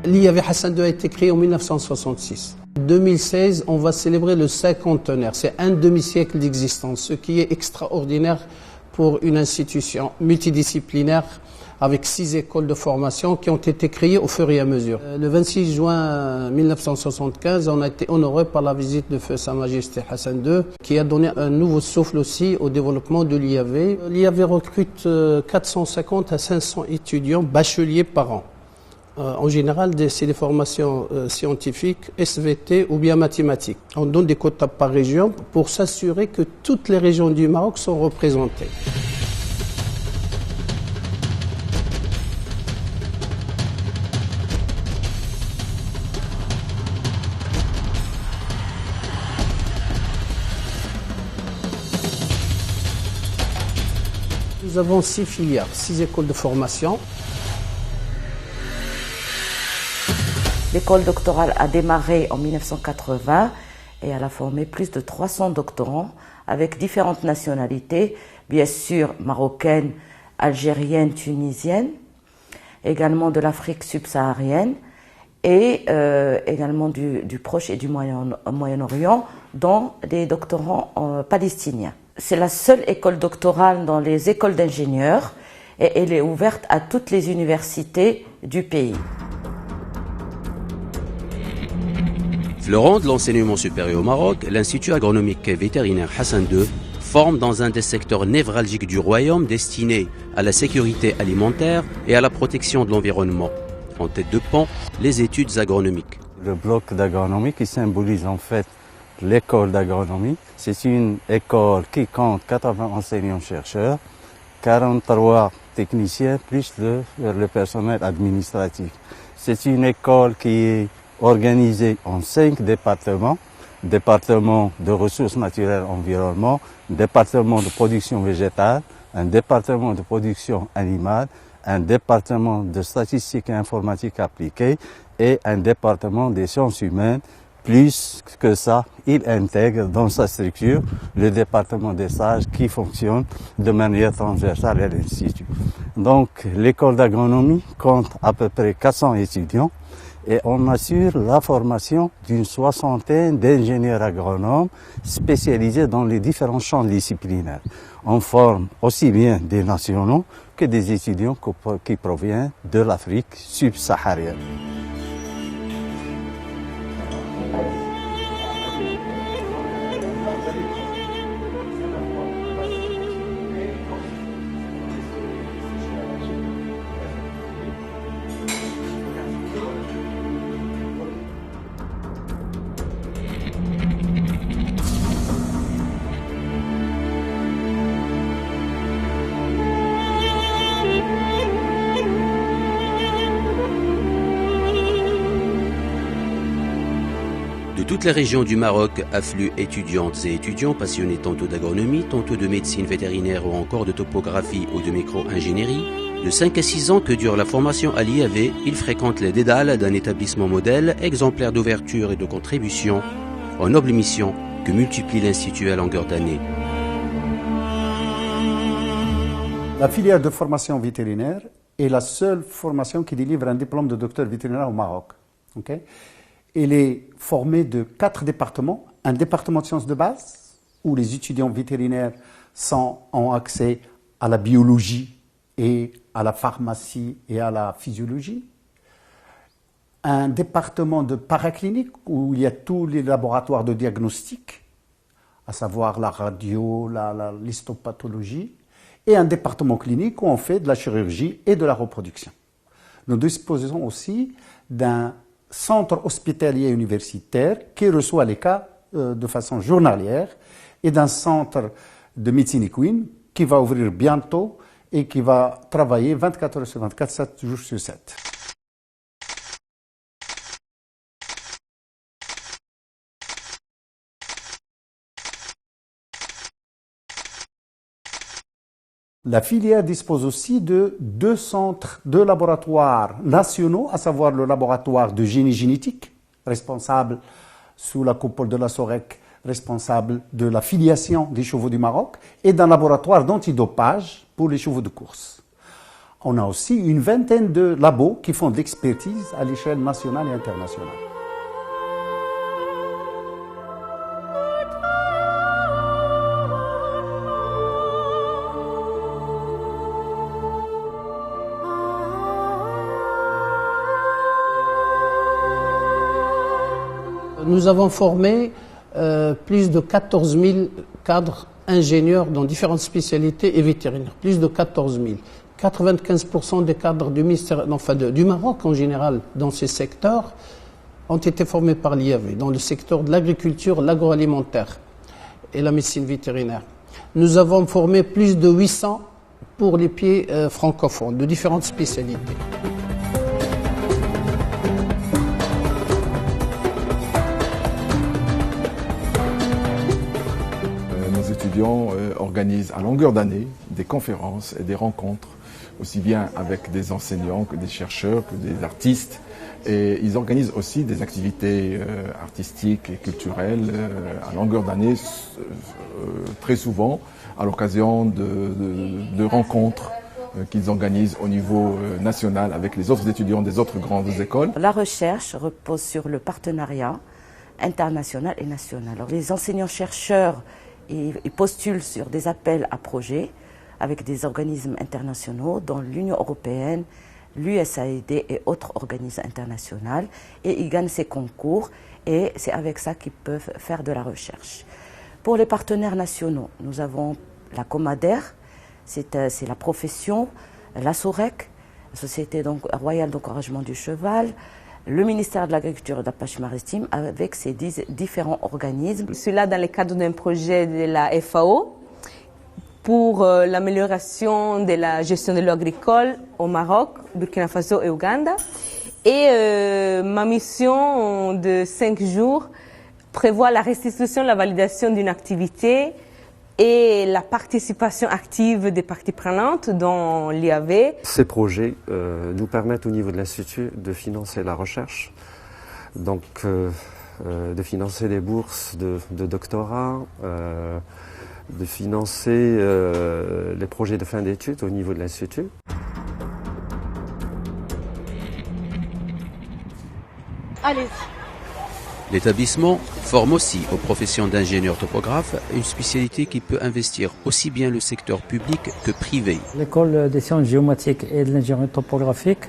L'IAV Hassan II a été créé en 1966. En 2016, on va célébrer le 50e. C'est un demi-siècle d'existence, ce qui est extraordinaire pour une institution multidisciplinaire avec 6 écoles de formation qui ont été créées au fur et à mesure. Le 26 juin 1975, on a été honoré par la visite de Feu Sa Majesté Hassan II, qui a donné un nouveau souffle aussi au développement de l'IAV. L'IAV recrute 450 à 500 étudiants bacheliers par an. En général, c'est des formations scientifiques, SVT ou bien mathématiques. On donne des quotas par région pour s'assurer que toutes les régions du Maroc sont représentées. Nous avons 6 filières, 6 écoles de formation. L'école doctorale a démarré en 1980 et elle a formé plus de 300 doctorants avec différentes nationalités, bien sûr marocaines, algériennes, tunisiennes, également de l'Afrique subsaharienne et également du Proche et du Moyen-Orient, dont des doctorants palestiniens. C'est la seule école doctorale dans les écoles d'ingénieurs et elle est ouverte à toutes les universités du pays. Fleurant de l'enseignement supérieur au Maroc, l'Institut agronomique vétérinaire Hassan II forme dans un des secteurs névralgiques du royaume destiné à la sécurité alimentaire et à la protection de l'environnement. En tête de pont, les études agronomiques. Le bloc d'agronomie qui symbolise en fait l'école d'agronomie, c'est une école qui compte 80 enseignants-chercheurs, 43 techniciens plus le personnel administratif. C'est une école qui est organisée en 5 départements, département de ressources naturelles et environnement, département de production végétale, un département de production animale, un département de statistique et informatique appliquée et un département des sciences humaines. Plus que ça, il intègre dans sa structure le département des sages qui fonctionne de manière transversale à l'Institut. Donc l'école d'agronomie compte à peu près 400 étudiants et on assure la formation d'une 60aine d'ingénieurs agronomes spécialisés dans les différents champs disciplinaires. On forme aussi bien des nationaux que des étudiants qui proviennent de l'Afrique subsaharienne. De toutes les régions du Maroc affluent étudiantes et étudiants passionnés tantôt d'agronomie, tantôt de médecine vétérinaire ou encore de topographie ou de micro-ingénierie. De 5 à 6 ans que dure la formation à l'IAV, ils fréquentent les dédales d'un établissement modèle, exemplaire d'ouverture et de contribution, en noble mission que multiplie l'Institut à longueur d'année. La filière de formation vétérinaire est la seule formation qui délivre un diplôme de docteur vétérinaire au Maroc. Okay? Elle est formée de 4 départements. Un département de sciences de base, où les étudiants vétérinaires ont accès à la biologie et à la pharmacie et à la physiologie. Un département de paraclinique, où il y a tous les laboratoires de diagnostic, à savoir la radio, l'histopathologie. Et un département clinique où on fait de la chirurgie et de la reproduction. Nous disposons aussi d'un centre hospitalier universitaire qui reçoit les cas de façon journalière et d'un centre de médecine équine qui va ouvrir bientôt et qui va travailler 24 heures sur 24, 7 jours sur 7. La filière dispose aussi de 2 centres de laboratoires nationaux, à savoir le laboratoire de génie génétique, responsable sous la coupole de la SOREC, responsable de la filiation des chevaux du Maroc, et d'un laboratoire d'antidopage pour les chevaux de course. On a aussi une vingtaine de labos qui font de l'expertise à l'échelle nationale et internationale. Nous avons formé plus de 14 000 cadres ingénieurs dans différentes spécialités et vétérinaires. Plus de 14 000. 95% des cadres du ministère, enfin du Maroc en général, dans ces secteurs, ont été formés par l'IAV, dans le secteur de l'agriculture, l'agroalimentaire et la médecine vétérinaire. Nous avons formé plus de 800 pour les pieds francophones, de différentes spécialités. Nos étudiants organisent à longueur d'année des conférences et des rencontres, aussi bien avec des enseignants que des chercheurs, que des artistes. Et ils organisent aussi des activités artistiques et culturelles à longueur d'année, très souvent à l'occasion de rencontres qu'ils organisent au niveau national avec les autres étudiants des autres grandes écoles. La recherche repose sur le partenariat international et national. Alors, les enseignants-chercheurs ils postulent sur des appels à projets avec des organismes internationaux, dont l'Union européenne, l'USAID et autres organismes internationaux, et ils gagnent ces concours et c'est avec ça qu'ils peuvent faire de la recherche. Pour les partenaires nationaux, nous avons la Comader, c'est la profession, la SOREC, la Société royale d'encouragement du cheval, le ministère de l'Agriculture et de la Pêche maritime avec ses différents organismes. Cela dans le cadre d'un projet de la FAO pour l'amélioration de la gestion de l'eau agricole au Maroc, Burkina Faso et Ouganda. Et ma mission de 5 jours prévoit la restitution, la validation d'une activité et la participation active des parties prenantes dans l'IAV. Ces projets nous permettent au niveau de l'Institut de financer la recherche, donc de financer des bourses de doctorat, de financer les projets de fin d'études au niveau de l'Institut. Allez. L'établissement forme aussi aux professions d'ingénieur topographe une spécialité qui peut investir aussi bien le secteur public que privé. L'école des sciences géomatiques et de l'ingénierie topographique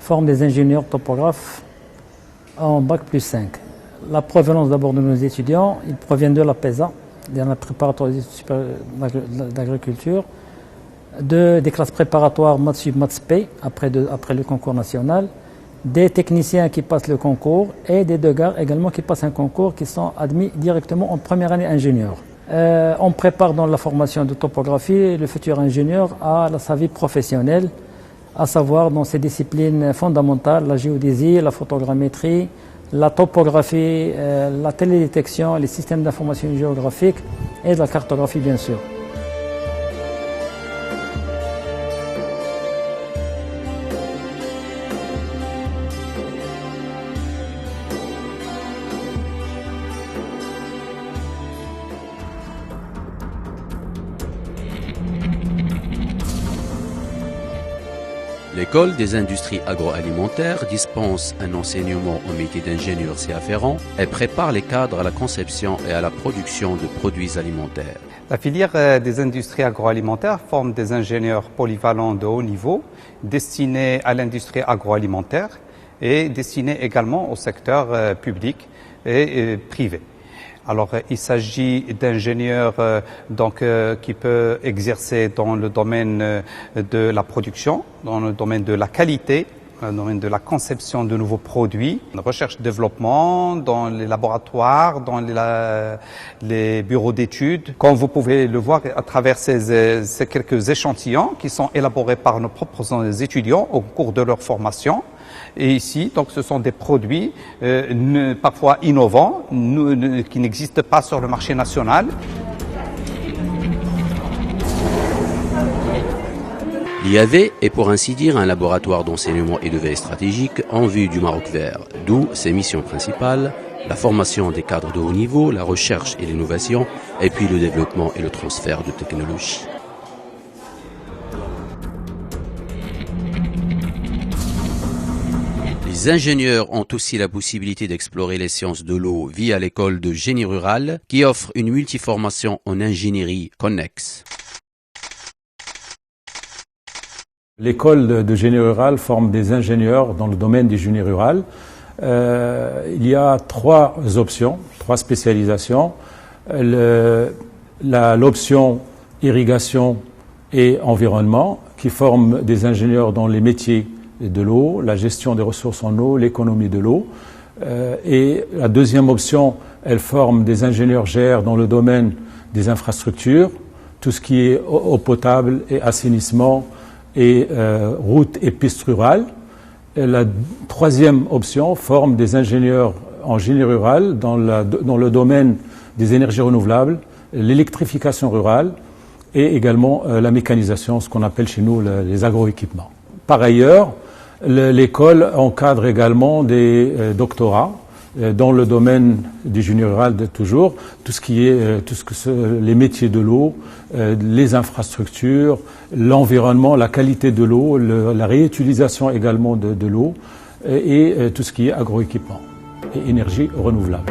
forme des ingénieurs topographes en Bac plus 5. La provenance d'abord de nos étudiants, ils proviennent de la PESA, de la préparatoire d'agriculture, des classes préparatoires Maths Sub, Maths P après le concours national, des techniciens qui passent le concours et des degards également qui passent un concours qui sont admis directement en première année ingénieur. On prépare dans la formation de topographie le futur ingénieur à sa vie professionnelle, à savoir dans ses disciplines fondamentales, la géodésie, la photogrammétrie, la topographie, la télédétection, les systèmes d'information géographique et la cartographie bien sûr. L'école des industries agroalimentaires dispense un enseignement au métier d'ingénieur et afférent et prépare les cadres à la conception et à la production de produits alimentaires. La filière des industries agroalimentaires forme des ingénieurs polyvalents de haut niveau destinés à l'industrie agroalimentaire et destinés également au secteur public et privé. Alors, il s'agit d'ingénieurs qui peuvent exercer dans le domaine de la production, dans le domaine de la qualité, dans le domaine de la conception de nouveaux produits, la recherche-développement, dans les laboratoires, dans les bureaux d'études. Comme vous pouvez le voir à travers ces quelques échantillons qui sont élaborés par nos propres étudiants au cours de leur formation. Et ici, donc, ce sont des produits parfois innovants, qui n'existent pas sur le marché national. L'IAV est pour ainsi dire un laboratoire d'enseignement et de veille stratégique en vue du Maroc vert, d'où ses missions principales, la formation des cadres de haut niveau, la recherche et l'innovation, et puis le développement et le transfert de technologies. Les ingénieurs ont aussi la possibilité d'explorer les sciences de l'eau via l'école de génie rural qui offre une multiformation en ingénierie connexe. L'école de génie rural forme des ingénieurs dans le domaine du génie rural. Il y a trois options, trois spécialisations. L'option irrigation et environnement qui forme des ingénieurs dans les métiers de l'eau, la gestion des ressources en eau, l'économie de l'eau. Et la deuxième option, elle forme des ingénieurs GR dans le domaine des infrastructures, tout ce qui est eau potable et assainissement et routes et pistes rurales. Et la troisième option forme des ingénieurs en génie rural dans le domaine des énergies renouvelables, l'électrification rurale et également la mécanisation, ce qu'on appelle chez nous les agroéquipements. Par ailleurs, l'école encadre également des doctorats dans le domaine du génie rural de toujours, tout ce qui est les métiers de l'eau, les infrastructures, l'environnement, la qualité de l'eau, la réutilisation également de l'eau et tout ce qui est agroéquipement et énergie renouvelable.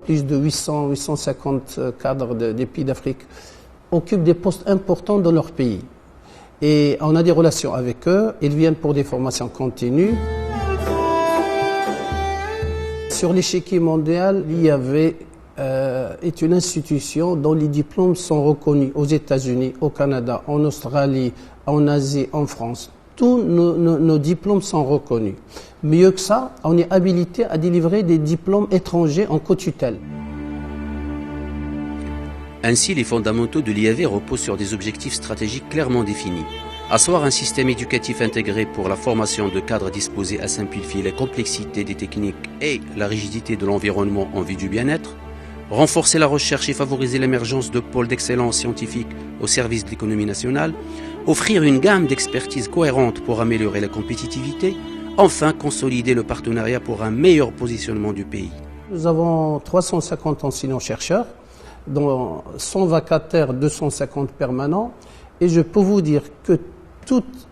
Plus de 850 cadres des pays d'Afrique occupent des postes importants dans leur pays. Et on a des relations avec eux, ils viennent pour des formations continues. Sur l'échiquier mondial, l'IAV est une institution dont les diplômes sont reconnus aux États-Unis, au Canada, en Australie, en Asie, en France. Tous nos diplômes sont reconnus. Mieux que ça, on est habilité à délivrer des diplômes étrangers en co-tutelle. Ainsi, les fondamentaux de l'IAV reposent sur des objectifs stratégiques clairement définis. Asseoir un système éducatif intégré pour la formation de cadres disposés à simplifier la complexité des techniques et la rigidité de l'environnement en vue du bien-être. Renforcer la recherche et favoriser l'émergence de pôles d'excellence scientifique au service de l'économie nationale. Offrir une gamme d'expertise cohérente pour améliorer la compétitivité. Enfin, consolider le partenariat pour un meilleur positionnement du pays. Nous avons 350 enseignants-chercheurs, dont 100 vacataires, 250 permanents. Et je peux vous dire que toutes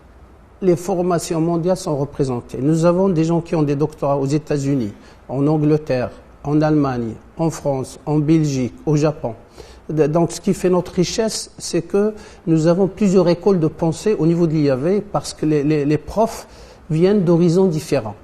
les formations mondiales sont représentées. Nous avons des gens qui ont des doctorats aux États-Unis, en Angleterre, en Allemagne, en France, en Belgique, au Japon. Donc ce qui fait notre richesse, c'est que nous avons plusieurs écoles de pensée au niveau de l'IAV parce que les profs viennent d'horizons différents.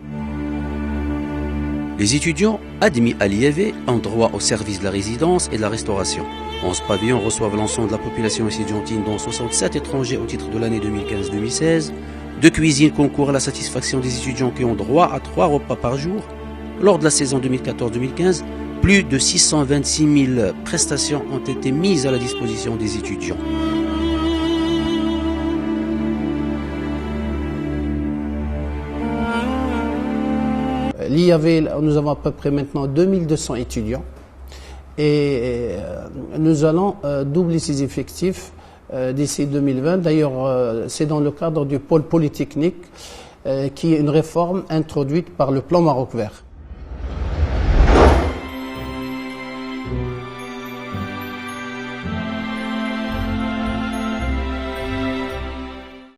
Les étudiants admis à l'IAV ont droit au service de la résidence et de la restauration. 11 pavillons reçoivent l'ensemble de la population estudiantine, dont 67 étrangers au titre de l'année 2015-2016. 2 cuisines concourent à la satisfaction des étudiants qui ont droit à 3 repas par jour. Lors de la saison 2014-2015, plus de 626 000 prestations ont été mises à la disposition des étudiants. L'IAV, nous avons à peu près maintenant 2200 étudiants et nous allons doubler ces effectifs d'ici 2020. D'ailleurs, c'est dans le cadre du pôle polytechnique qui est une réforme introduite par le plan Maroc Vert.